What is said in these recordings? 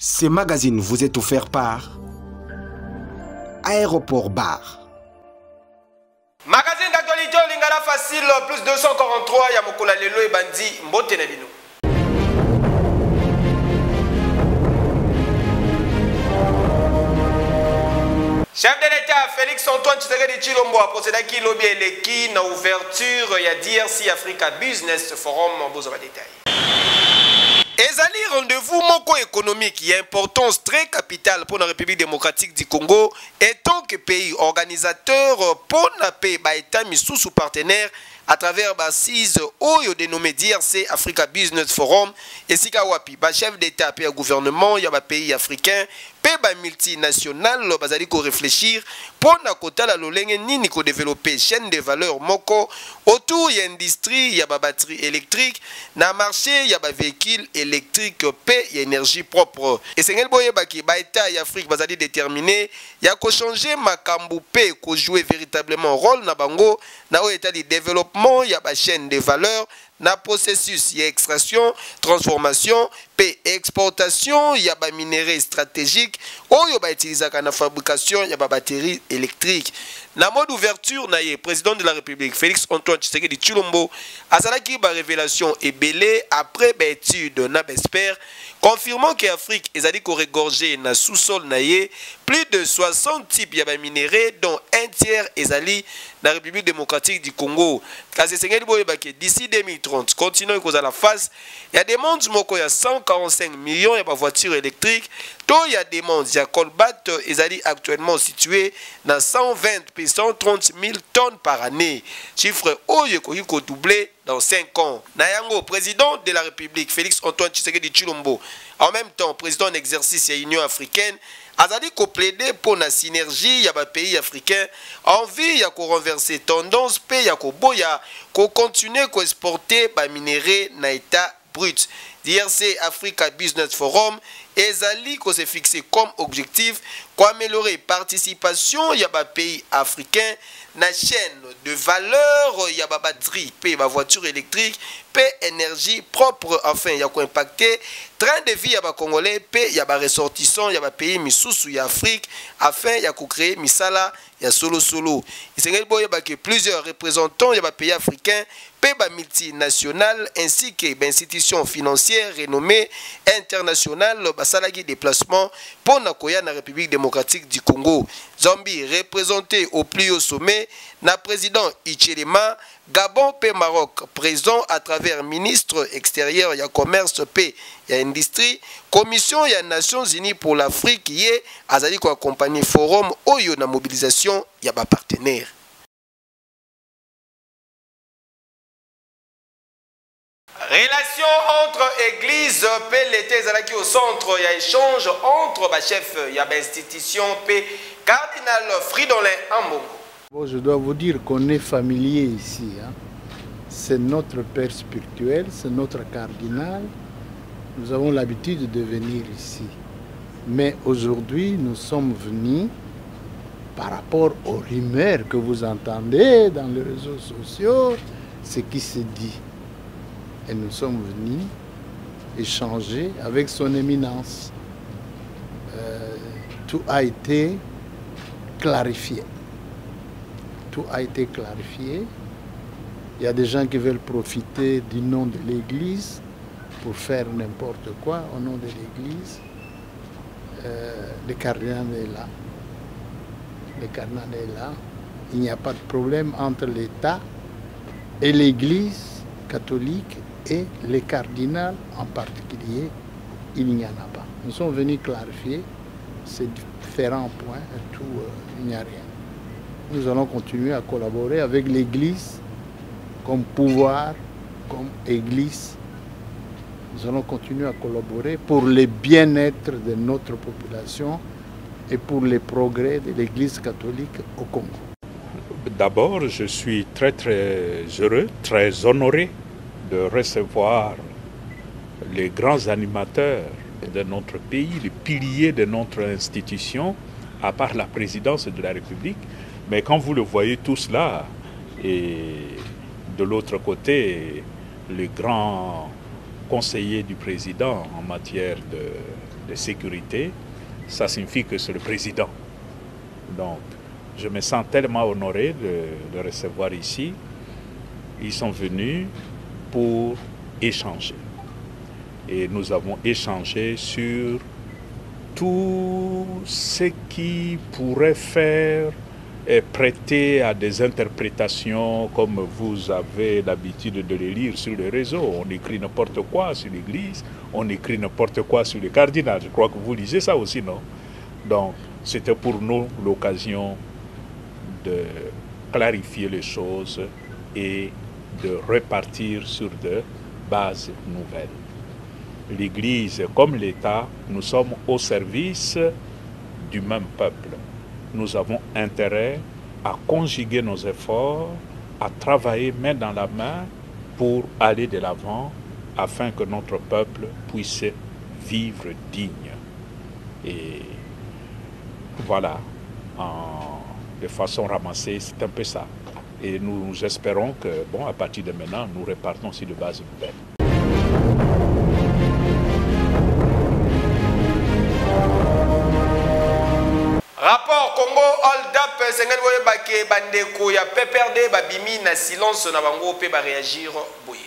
Ce magazine vous est offert par Aéroport Bar. Magazine d'actualité Lingala Facile plus 243 ya mokona lelo e bandi mbote na bino. Chef de l'État Félix Antoine Tshisekedi Tshilombo a procédé à lobby eleki na ouverture ya DRC Africa Business Forum en beaux détails. Ezali rendez-vous moko économique et importance très capitale pour la République démocratique du Congo et tant que pays organisateur pour la paix ba état sous partenaire à travers Bassise Oyo dénommé DRC Africa Business Forum et sika wapi ba chef d'état et gouvernement ya ba pays africain pe ba multinational bazali ko réfléchir pour na kota la lolenge nini ko développer chaîne de valeur moko autour y industrie ya ba batterie électrique na marché ya ba véhicule électrique pe y énergie propre et sengel boye ba ki ba état ya Afrique bazali déterminé ya ko changer makambu pe ko jouer véritablement rôle na bango na o état de développement ya ba chaîne de valeur na processus y extraction transformation pe exportation ya ba minerais stratégique oyo ba utilisaka na fabrication ya ba batterie électrique na mode ouverture na ye président de la République Félix Antoine Tshisekedi Tshilombo azalaki ba révélation ebelé après ba étude na bespère confirmant que Afrique ezali ko regorger na sous-sol na ye plus de 60 types ya ba minerais dont un tiers ezali na République démocratique du Congo kasi sengeli boye ba ke d'ici 2030 continuons cause à la face il y a des mondes moko ya 145 millions ya ba voitures électriques to il y a des mondes ya colbat ezali actuellement situé dans 120 puis 130 000 tonnes par année chiffre oyo ko doubler dans 5 ans. Nayango, président de la République, Félix Antoine Tshisekedi Tshilombo, en même temps président en exercice de l'Union africaine, azali ko plaider pour la synergie ya ba pays africains envie ya ko renverser tendance pe ya ko boya ko continuer ko exporter ba minerais na état brut. DRC Africa Business Forum ezali ko se fixer comme objectif ko améliorer participation ya ba pays africains na chaîne de valeur ya ba batterie pe ba voiture électrique pe énergie propre enfin ya ko impacter train de vie ya ba congolais pe ya ba ressortissants ya ba pays misusu ya Afrique afin ya ko créer misala ya solo isengeli boye ba que plusieurs représentants ya ba pays africains pe ba multinationales ainsi que ba institutions financières renommées internationales basalaki déplacement pour nakoya na République démocratique du Congo. Zambie représenté au plus haut sommet na président Hichilema Gabon pe Maroc présent à travers ministre extérieur ya commerce pe ya industrie commission ya Nations Unies pour l'Afrique yé azali ko accompagner forum oyo na mobilisation ya ba partenaires. Relation entre église et l'État qui au centre, il y a échange entre les chefs, il y a institution et cardinal Fridolin Ambongo. Bon, je dois vous dire qu'on est familier ici. Hein. C'est notre père spirituel, c'est notre cardinal. Nous avons l'habitude de venir ici. Mais aujourd'hui, nous sommes venus par rapport aux rumeurs que vous entendez dans les réseaux sociaux, ce qui se dit. Et nous sommes venus échanger avec son éminence. Tout a été clarifié. Tout a été clarifié. Il y a des gens qui veulent profiter du nom de l'Église pour faire n'importe quoi au nom de l'Église. Le cardinal est là. Le cardinal est là. Il n'y a pas de problème entre l'État et l'Église catholique et les cardinals en particulier, il n'y en a pas. Nous sommes venus clarifier ces différents points et tout, il n'y a rien. Nous allons continuer à collaborer avec l'Église comme pouvoir, comme Église. Nous allons continuer à collaborer pour le bien-être de notre population et pour les progrès de l'Église catholique au Congo. D'abord, je suis très heureux, très honoré de recevoir les grands animateurs de notre pays, les piliers de notre institution, à part la présidence de la République. Mais quand vous le voyez tous là, et de l'autre côté, les grands conseillers du président en matière de de sécurité, ça signifie que c'est le président. Donc, je me sens tellement honoré de recevoir ici. Ils sont venus pour échanger. Et nous avons échangé sur tout ce qui pourrait faire et prêter à des interprétations comme vous avez l'habitude de les lire sur les réseaux. On écrit n'importe quoi sur l'Église, on écrit n'importe quoi sur le cardinal. Je crois que vous lisez ça aussi, non? Donc, c'était pour nous l'occasion de clarifier les choses et de repartir sur de bases nouvelles. L'Église comme l'État, nous sommes au service du même peuple. Nous avons intérêt à conjuguer nos efforts, à travailler main dans la main pour aller de l'avant afin que notre peuple puisse vivre digne. Et voilà, de façon ramassée, c'est un peu ça. Et nous espérons que, bon, à partir de maintenant, nous repartons aussi de bases nouvelles. Rapport Congo Hold Up, Sengal Boye Bandeko, ya PPRD, Babimi, na silence, na bango, pe ba réagir, boye.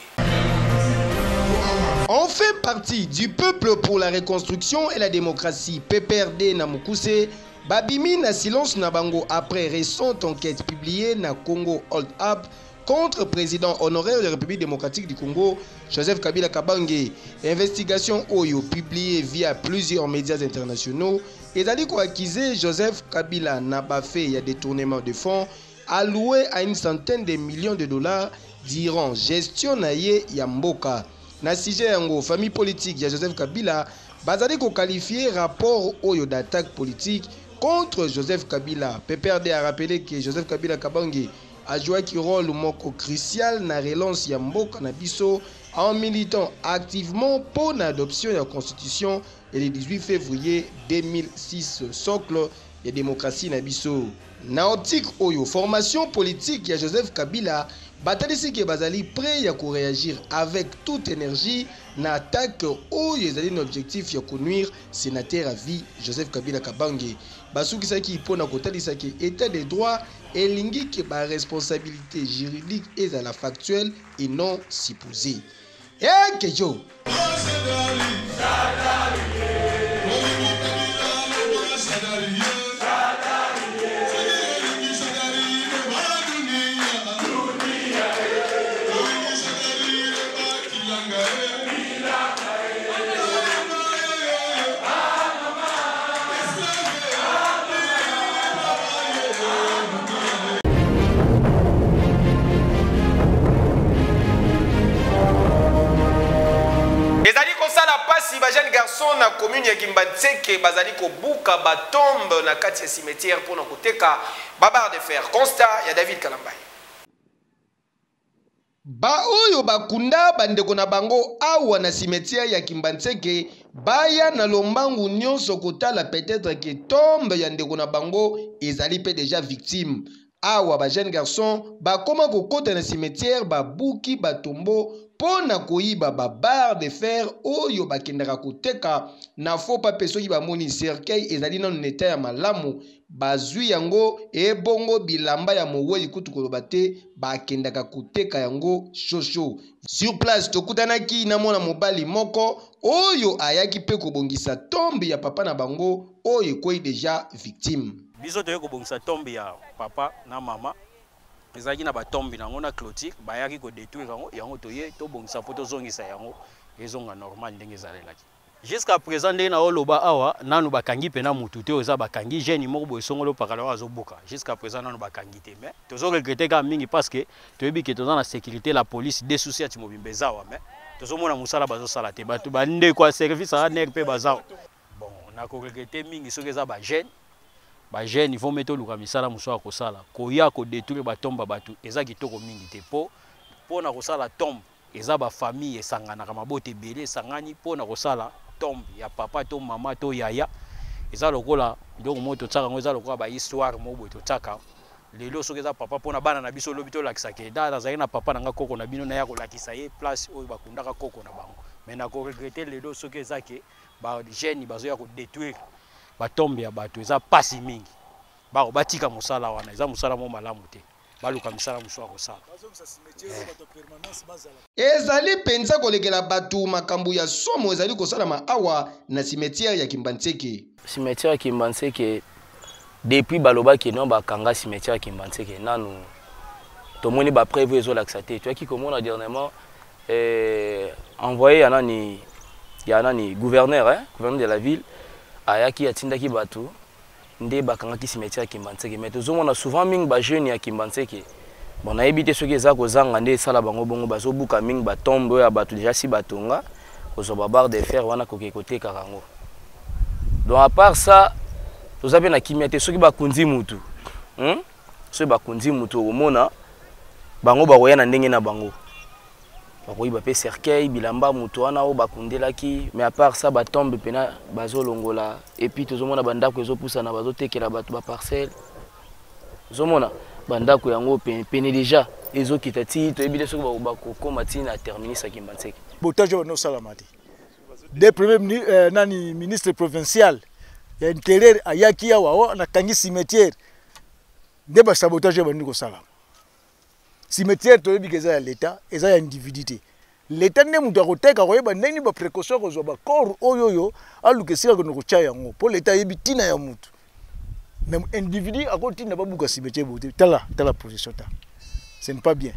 On fait partie du peuple pour la reconstruction et la démocratie. PPRD na Mukuse, Babimi na silence na bango après récente enquête publiée na Congo Hold Up contre président honoraire de la République démocratique du Congo, Joseph Kabila Kabange. Investigation Oyo publiée via plusieurs médias internationaux. Et allé accuser Joseph Kabila n'a pas fait y a détournement de fonds alloués à une centaine de millions de dollars durant gestion naye Yamboka. Na sujet yango famille politique ya Joseph Kabila bazali ko qualifier rapport Oyo d'attaque politique contre Joseph Kabila. PPRD a rappelé que Joseph Kabila Kabange a joué un rôle moko crucial na relance Yamboka na biso en militant activement pour l'adoption de la constitution et le 18 février 2006 socle de démocratie na biso. Naotik Oyo formation politique ya Joseph Kabila batalisi ke bazali prêt à réagir avec toute énergie na attaque Oyo ezali un objectif ya conduire sénateur à vie Joseph Kabila Kabange. Basukisaki pona kotalisa ke état de droit elingi ke ba responsabilité juridique est à la factuelle et non supposée. Et que yo si ba jeune garçon na commune ya Kimbatseke bazali ko buka ba tombe na kati ya cimetière pour na koteka babar de fer. Constat ya David Kalambai. Ba oyo bakunda bandeko na bango awa na cimetière ya Kimbatseke baya na lombangu nyonso kotala peut-être que tombe ya ndeko na bango ezali pe déjà victime. Awa ba jeune garçon ba koma kokota na cimetière ba buki ba tombo pona koyiba ba barre de fer oyo bakendaka koteka na fo pa peso ki bamoni cercueil ezali na neta ya malamu bazwi yango ebongo bilamba ya moweli kutu koloba te bakendaka koteka yango shosho. Sur place tokutanaki na mwana mobali moko oyo ayaki pe kobongisa tombe ya papa na bango oyo koyi déjà victime. Biso toye kobongisa tombe ya papa na mama ezaki na batombi nango na clôture bayaki ko détruire yango toye to bongisa poto zongisa yango ezonga normal ndenge ezalelaki. Jusqu'à présent ndenge na oloba awa nanu bakangi pena mutu te oza bakangi jeune moko boye songolo pakala azobuka. Jusqu'à présent nanu bakangi te mais tozo regretter ka mingi parce que toyebi ke toza na sécurité la police des soucis ati mobimbe zawa mais tozo mona musala bazo sala te batu bande kwa service a NRP bazawa. Bon na ko regretter mingi soki eza ba jeune ba jeune ils vont mettre luka misala muso ko sala koya ko détruire ba tomba batu eza kitoko mingi te po na ko sala tombe eza ba famille esangana kama bote belé sangani po na ko sala tombe ya papa to mama to yaya eza lokola ndoko moto tsaka ngo eza lokola ba histoire mo boto tsaka lelo soki eza papa po na bana na biso lobi to lakisa ke dada za na papa nanga koko na bino na ya ko lakisa ye place oyo bakundaka koko na bango mais na ko regretter lelo soki eza ke ba jeune bazoya ko détruire ba tombe ya bato eza pasi mingi ba batika musala wana eza musala mo malamu te baluka misala muswa ko sala ezali penza kolekela bato makambo ya somo ezali kosalama awa na cimetière ya Kimbantseke. Cimetière ya Kimbantseke depuis balobaki non bakanga cimetière ya Kimbantseke nanu tomoni ba prévu ezolakisa te tu qui komona dernièrement envoyé yanani gouverneur gouverneur de la ville ayaki atindaki bato nde bakangaki cimetière ya Kimbantseke mais tozomona souvent mingi ba jeune ya Kimbantseke bon ayebite soki eza kozanga nde esala bango bongo bazobuka mingi batombe ya bato déjà si batonga kozwa barre de fer wana koke koteka kango. Donc à part ça tozabe na kimia te soki bakunzi mutu soki bakunzi mutu omona bango bakoya na ndenge na bango bakoyi bape cercueil bilamba mutu wana o bakundelaki mais à part ça batombe pena bazolongola et puis tozomona bandako ezopusana bazotekela bato ba parcelle tozomona bandako yango pene déjà ezokita ti toyebile soki bakokoma ti na terminus ya Kimbantseke botage no salamati des premiers ministre provincial ya intérieur ayaki awa na kangi cimetière nde ba sabotage bandi ko sala cimetière toyebi ke eza ya l'état eza ya individuité l'état ne mutu akoteka koyeba ndenge ba précaution kozwa ba corps oyoyo alukesika kono kocha yango po l'état yebi tina ya mutu même individu akotinda babuka cimetière bote tala position ta ce n'est pas bien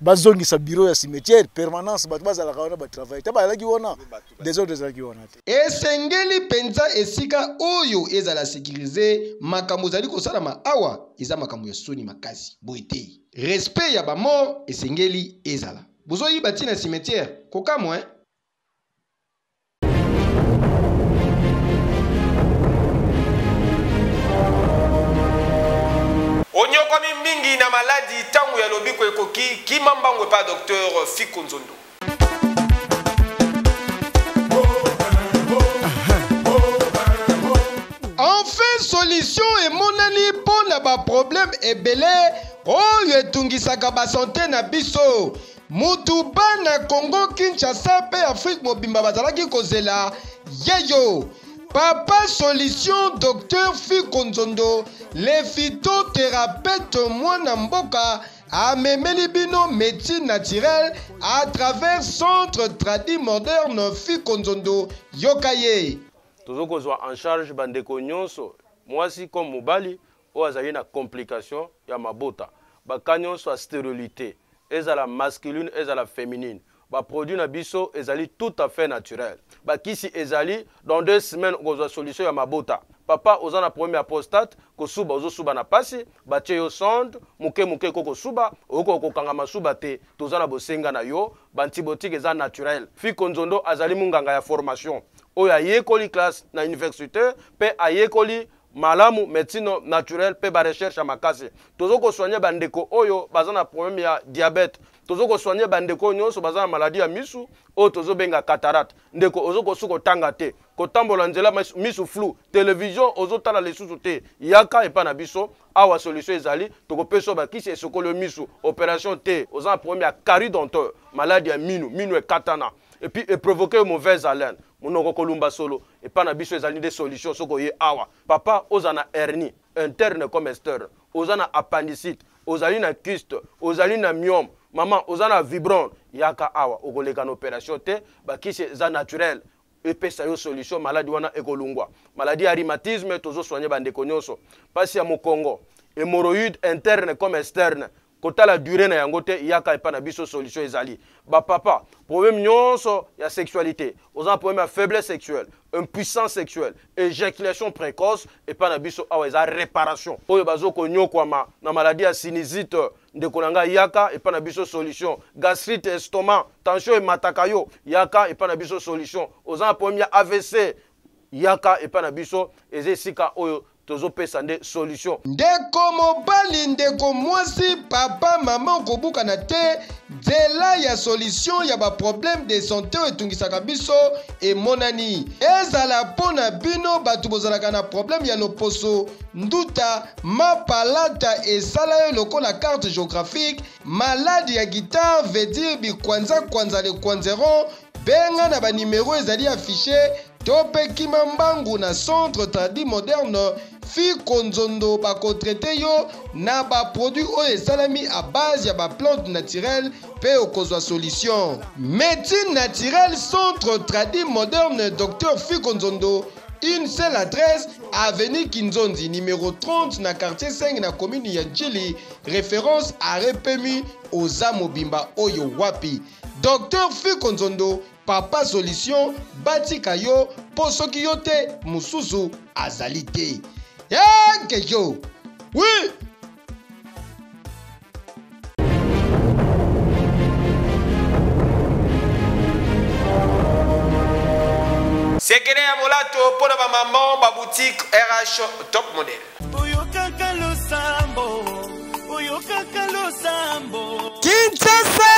bazongi sa bureau ya cimetière permanence bat bazala kaona ba travail ta ba laki wona des autres zaki wona te esengeli penza esika oyo ezala sécuriser makambo zali kosalama awa eza makambo ya soni makasi boite respect ya ba mort esengeli ezala bozoyi bati na cimetière kokamo onyokomi mingi na maladi tangu ya lobiko ekoki kimambangwe pa docteur Fiko Nzondo. Enfin solution emonani pona ba problème ebele oyo etungisaka ba santé na biso. Mutu bana Congo Kinshasa pe Afrique mobimba bazalaki kozela yeyo. Papa solution docteur Fiko Nzondo le phytothérapeute mwana mboka amemeli bino médecine naturelle à travers centre tradi moderne Fiko Nzondo yokaye. Tozokozwa en charge bandeko nyonso mwasi comme mobali o azali na complication ya mabota bakanyonso a stérilité ezala masculine ezala féminine ba produit na biso ezali tout à fait naturel bakisi ezali dans 2 semaines kozwa solution ya mabota papa ozana problème ya prostate kosuba ozosuba na pasi batie yo sonde muke koko suba oko kokanga masuba te tozana bosenga na yo bantibiotique eza naturel Fiko Nzondo azali munganga ya formation oyo ayekoli classe na université pe ayekoli malamu médecine naturelle pe ba recherche ya makasi tozoko soigner bandeko oyo bazana problème ya diabète tozoko soigner bandeko nyonso bazana maladie ya misu o tozo benga cataracte ndeko ozoko suko tanga te kotambola nzela misu flou télévision ozotala lesusu te yaka epa na biso awa solution ezali toko peso ba kisi esokolo misu opération te ozana problème ya carie dentaire maladie ya minu e katana et puis et provoquer mauvaise haleine monoko kolumba solo et pas na biso ezali des solutions soko ye awa papa ozana hernie interne comme externe ozana appendicite ozali na kyste ozali na myome maman ozana vibron yaka awa okoleka na opération te bakisi za naturel epesa yo solution maladie wana ekolungwa maladie ya rhumatisme tozo soigner bandeko nyonso pasi ya mokongo hémorroïde interne comme externe kota la durée na yango te yaka epa na biso solution ezali ba papa problème nyonso ya sexualité ozana problème ya faiblesse sexuelle impuissance sexuelle éjaculation précoce epa na biso awa eza réparation oyo bazoko nyokwama na maladie ya sinusite ndeko nanga yaka epa na biso solution gastrite estomac tension emataka yo yaka epa na biso solution ozana problème ya AVC yaka epa na biso eza esika oyo tozo pesa nde solution ndeko mobali ndeko mwasi papa mama okobuka na te nzela ya solution ya ba problème de santé etungisaka biso emonani ezala pona bino bato bozalaka na problème ya loposo nduta mapalata esala yo lokola carte géographique malade ya guitare veut dire bikwanza kwanza le kwanzeron benga na ba numéro ezali affiché Tope Kimambangu na centre tradi moderne Fiko Nzondo bako traité yo na ba produit oyo esalami à base ya ba plante naturelle pe okozwa solution. Médecine naturelle centre tradi moderne Dr Fiko Nzondo. Une seule adresse, avenue Kinzondi, numéro 30, na quartier 5, na commune Yadjili, référence à Repemi, Ozamo Bimba Oyo Wapi. Docteur Fiko Nzondo, Papa Solution, Batikayo, Posokiyote, Mususu, Azalite. Kejo! Oui! Sekene ya molato pona ba maman ba boutique RH top model. Kinshasa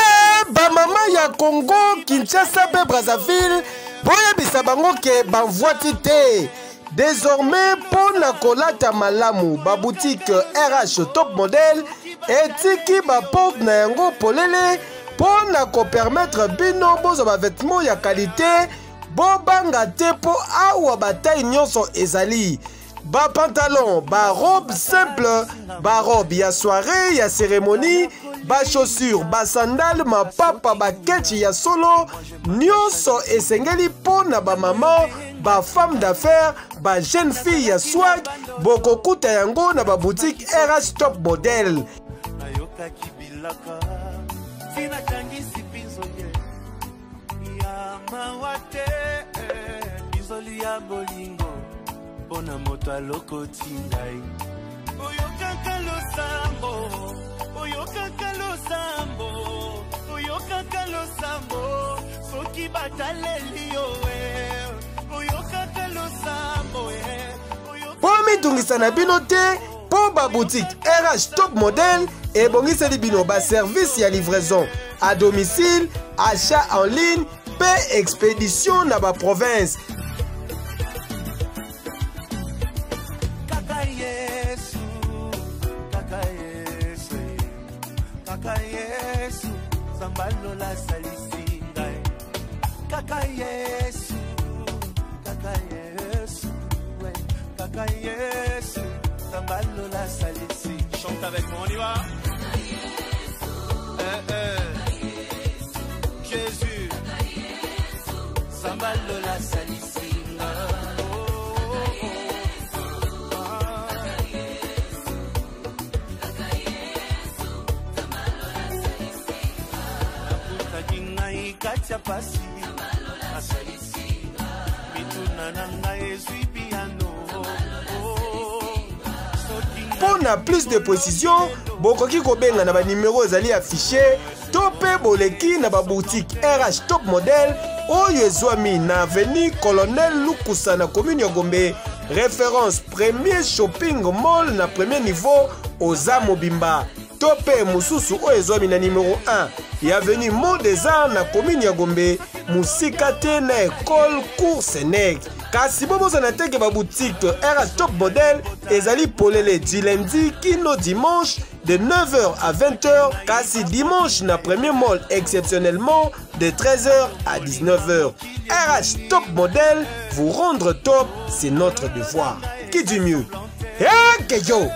ba maman ya Congo, Kinshasa pe Brazzaville, boye bisabango ke banvoiti te. Désormais pona kolata malamu ba boutique RH top model etiki ba porte na yango polele pona ko permettre bino bozo ba vêtements ya qualité. Bobanga te po awa bataille nyonso ezali. Ba pantalon, ba robe simple, ba robe ya soirée, ya cérémonie, ba chaussures, ba sandales, ma papa, ba ketchi ya solo, nyonso esengeli pona ba maman, ba femme d'affaires, ba jeune fille ya swag, boko kuta yango na ba boutique RH top model. Bona moto aloko tindai oyokaka losambo soki bataleli yo oyokaka losambo po mitungisa na bino te po ba boutique RH top model ebongiseli bino ba service ya livraison à domicile, achat en ligne, pe expédition na ba province. Chante avec moi, on y va. Jésus, Sambalo la salisinga. Katia pasi asalisi mituna nanga ezwi piano. Pour plus de précision, bokoki kobenga na ba numéro ezali affiché to pe boleki na ba boutique RH top model oyo ezwami na avenue Colonel Lukusa na commune ya Gombe, référence premier shopping mall na premier niveau Ozamo Bimba. Tope mususu oyo ezwami na numéro 1 ya avenue Mont des Arts na commune ya Gombe, musika te na école cours Sénègue. Kasi boboza na teke ba boutique RH top model ezali polele du lundi kino dimanche de 9h à 20h. Kasi dimanche na premier mall exceptionnellement de 13h à 19h. RH top model, vous rendre top, c'est notre devoir. Qui dit mieux? Kejo!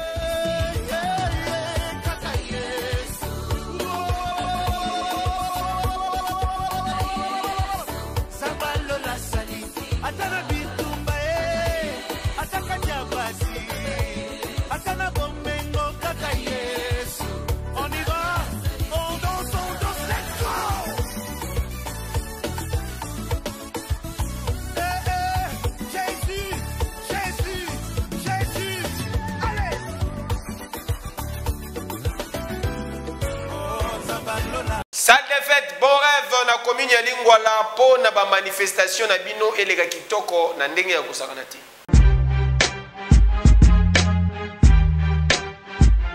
Salle de fête, bon rêve na commune ya Lingwala po na ba manifestation na bino elega kitoko na ndenge ya kosakana te.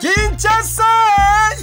Kinshasa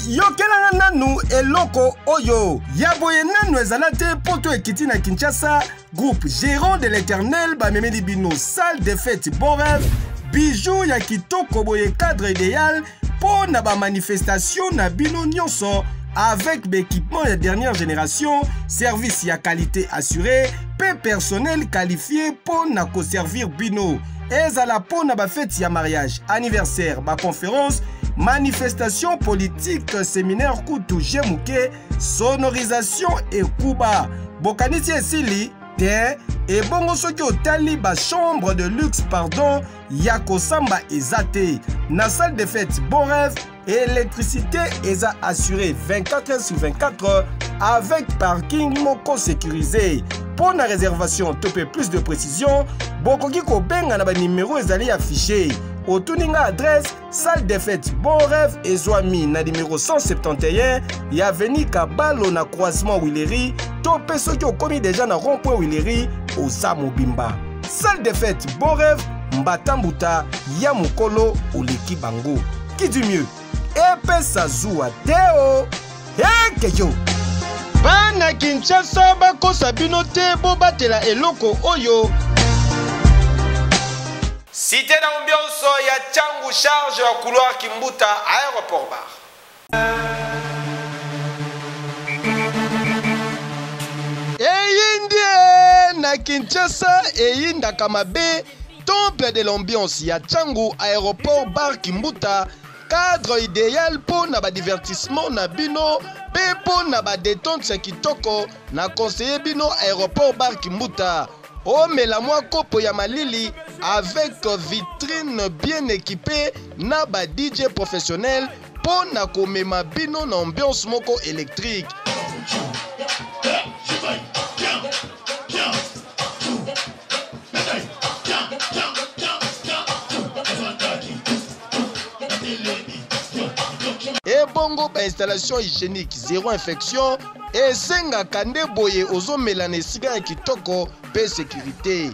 yokelanga nanu eloko oyo yaboye nanu ezala te poto ekiti na Kinshasa. Groupe Gérant de l'Éternel ba memeli bino salle de fête bon rêve bijou ya kitoko boye cadre idéal po na ba manifestation na bino nyonso avec l'équipement de dernière génération, service à qualité assurée, pe personnel qualifié pour na ko servir bino. Ezala pour na ba fête ya mariage, anniversaire, ba conférence, manifestation politique, séminaire kutu jemuke, sonorisation et kuba. Bokanisi esili te et bongo soki otali ba chambre de luxe pardon ya kosamba ezate. Na salle de fête bon rêve, électricité eza assurée 24 heures sur 24 heures avec parking moko sécurisé. Pour la réservation, topé plus de précision, bokoki ko benga na ba numéro ezali affiché. Otuninga adresse, salle de fête Bon Rêve Ezwami na numéro 171, ya avenue Kabalo na croisement Willery, topé soki okomi déjà na rond-point Willery, oza mobimba. Salle de fête Bon Rêve, Mbatambuta, ya mokolo oleki bango. Qui du mieux? Epe Sazua Teo, Ekeyo. Bana Kinshasa bakosa bino te bobatela eloko oyo. Cité d'ambiance ya Tchangu charge au couloir Kimbuta aéroport bar. Eyindie na Kinshasa eyinda kamabe temple de l'ambiance ya Tchangu aéroport bar Kimbuta. Cadre idéal pour na ba divertissement na bino pe pour na ba détente ya kitoko na conseiller bino aéroport bar Kimbuta. Oh mais la moi kopo ya malili avec vitrine bien équipée na ba DJ professionnel pour na komema bino na ambiance moko électrique. Et bongo ba installation hygiénique zéro infection et senga kande boye ozo melane siga ya kitoko pe sécurité.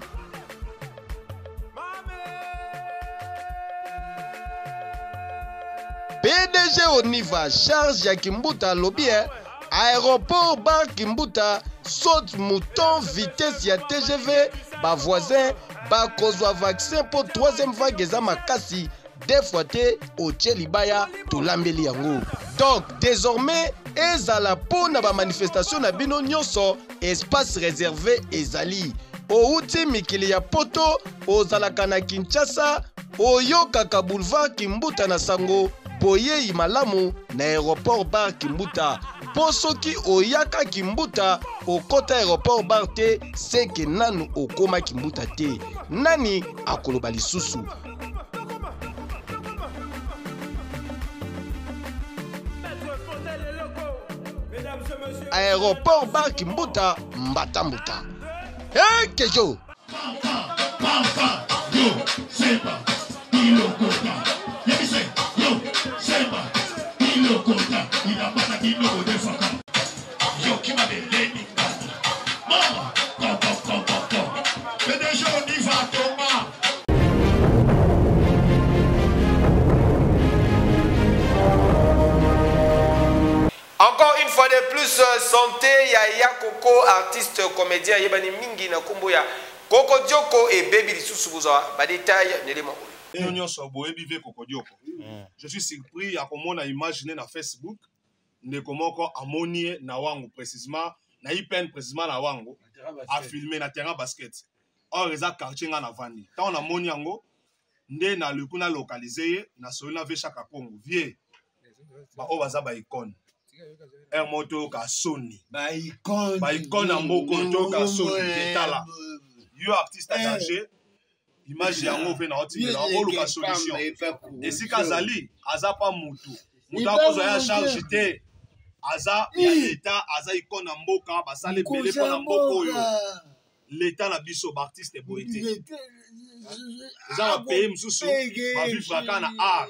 PDG Oniva charge ya Kimbuta lobby aéroport bar Kimbuta saute mouton vitesse ya TGV ba voisin ba kozwa vaccin pour troisième vague eza makasi. Des fois au Tchelibaya to lambeli yango. Donc désormais ezala po na ba manifestation na bino nyonso espace réservé ezali. Outi mikili ya poto ozalaka na Kinshasa oyokaka boulevard Kimbuta na sango boye malamu na aéroport bar Kimbuta. Po soki oyaka Kimbuta okota aéroport bar te seke nanu okoma Kimbuta te. Nani akoloba lisusu. Aéroport bar Kimbuta Mbatambuta. Hey Kejo. Encore une fois de plus, santé, ya Koko, artiste, comédien, yebani mingi na kumbo ya Koko Dioko et Baby Lisusu Bouza. Ba détail, n'élément. Je suis surpris à comment on a imaginé na Facebook, ne comment on a monié na wango précisément, na ipen précisément na wango, a filmé na terrain basket. Or, les quartiers na vandi. Tant on a moni yango, ne na lukuna localisé, na solina ve chaka Congo. Vie, ba o baza ba icône. Un moto ka Sony. Ba icône en moko to ka Sony. Detala. Yo artiste engagé. Image yango ve na oti na o luka solution. Et si kazali aza pa mutu. Mutu akozo ya charge te. Aza ya l'état, aza icône en mboka, ba sale belé pa na mboko yo. L'état na biso ba artiste poété. Eza ba pays mususu ba vivre kana art.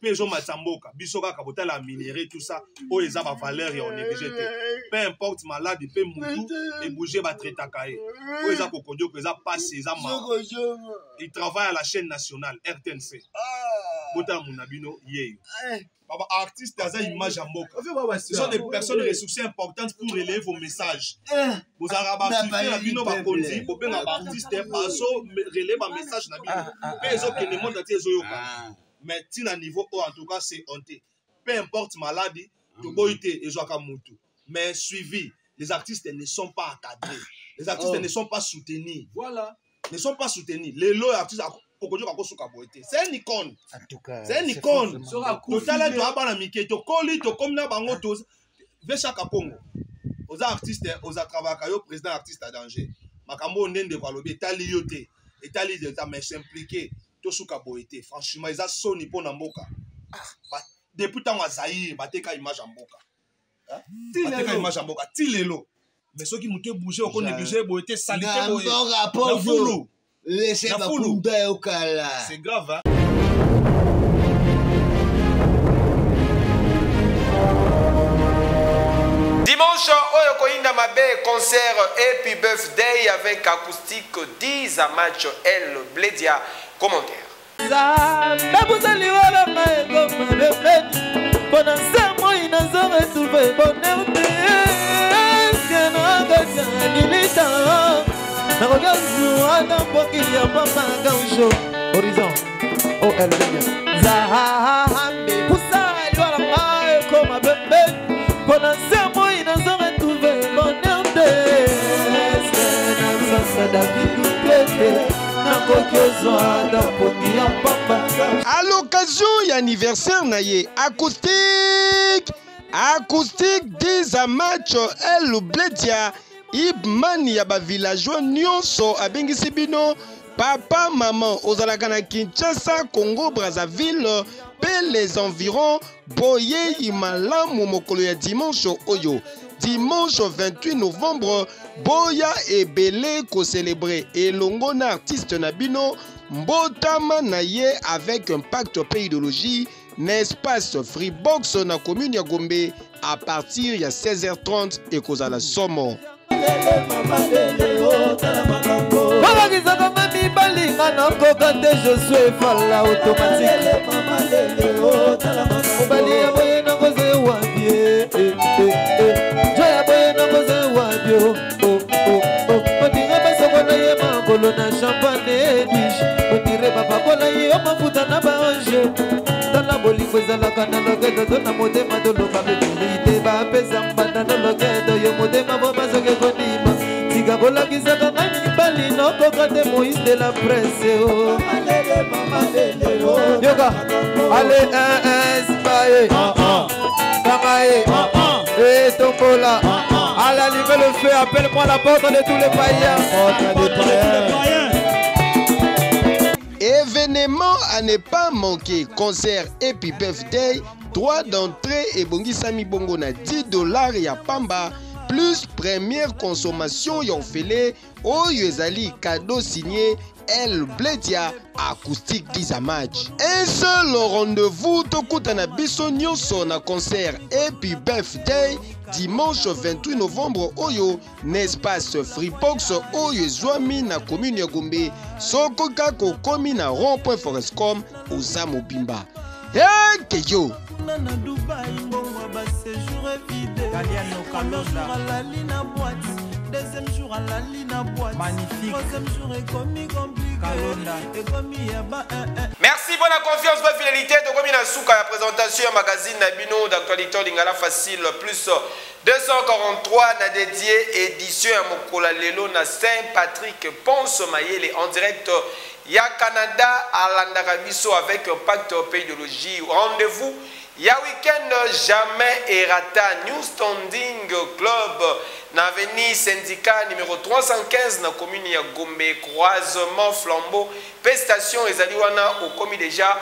Peso Matamboka, Bisoka Kabota la minerie, tout ça, oh, ils ont ma valeur et on est végété. Peu importe malade, il peut mourir et bouger, va traiter Kaye. Oh, ils ont Kokodio, ils ont passé, ils ont marre. Ils travaillent à la chaîne nationale, RTNC. Bota Mounabino, yé. Papa, artiste, ils ont une image à Moka. Ce sont des personnes ressourcées importantes pour relayer vos messages. Vous avez rabattu la bino bakondi, vous avez un artiste, parce que relayer ma message, mais ils ont que le monde a été zoyoka. Mais si à niveau en tout cas c'est honte. Peu importe maladie, tu boite et joaka mutu. Mais suivi, les artistes ne sont pas encadrés. Les artistes ne sont pas soutenus. Voilà. Ne sont pas soutenus. Les lots artistes, c'est une icône. En tout cas, c'est une icône. Total, tu as pas mike, tu colles, tu comme na bango tous. Ve chaque Congo. Aux artistes, aux travailleurs, président artiste à danger. Makambo ndende kwa lobi etali yote. Etali de ta mais s'impliquer. To suka boité. Franchement, ils a soni pour na mboka. Depuis tant Zaïre, bateka image en mboka. Bateka image en mboka. Tilelo. Mais ceux qui m'ont bougé, on négligé, boité, salité, boité. Laissez-moi couper au cala. C'est grave, hein? Dimanche, Oyokoinda Mabe, concert Happy Birthday avec acoustique 10 à match El Bledia. Commentaire. Horizon, oh elle vient. Zahambe, poussa, il comme un bébé. Pendant ce mois, il n'a jamais trouvé bonheur de. À l'occasion de l'anniversaire, naye acoustique 10 à match El Bledia. Ibman yaba villageois nyonso abengisi bino papa maman ozalaka Kinshasa Congo Brazzaville pe les environs boye imalamu mokolo ya dimanche oyo dimanche 28 novembre boya ebele ko célébrer elongo na artiste na bino mbotama na ye avec un pacte péidologie n'espace Freebox na commune ya Gombe à partir ya 16h30 et kozala somo. Je suis fala automatique. Moïse de la presse. Allez, Spaye, Kamae, et Tombola. Allez, allumer le feu, appelle-moi la porte de tous les païens. Événement à ne pas manquer, concert Happy Birthday, droit d'entrée et bongi sami bongo na $10 ya pamba. Plus première consommation yonfele oyo ezali cadeau signé El Bledia acoustique 10 à match. Un seul rendez-vous tokutana biso nyonso na concert Happy Birthday dimanche 28 novembre oyo n'espace Freebox oyo ezwami na commune ya Gombe soko kako komi na rond-point Forestcom oza mobimba. Keyo deuxième jour à la ligne à boîte. Magnifique. Troisième jour est commis compliqué. Et commis merci pour la confiance, pour la fidélité. De comme il souka la présentation du magazine Nabino d'actualité Lingala Facile plus 243 na dédié édition à Mokola Lelo na Saint-Patrick Ponce Mayele en direct ya Canada à Landarabiso avec un pacte pédologie. Rendez-vous. Ya week-end jamais errata New Standing Club na avenue syndicat numéro 315 na commune ya Gombe croisement flambeau pe station ezaliwana au commis déjà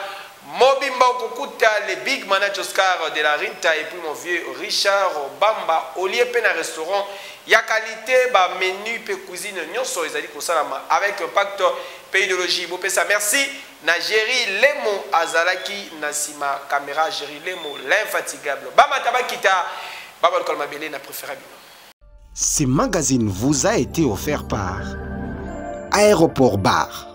Mobimba Kokuta le big manager Oscar de la Rinta et puis mon vieux Richard Bamba au lieu pe na restaurant ya qualité ba menu pe cuisine nyonso ezali kosalama avec un pacte pédologie bo pesa merci na Jerry Lemo Azalaki Nasima caméra Jerry Lemo l'infatigable Bama Tabakita Baba Kolmabele na préférable. Ce magazine vous a été offert par Aéroport Bar.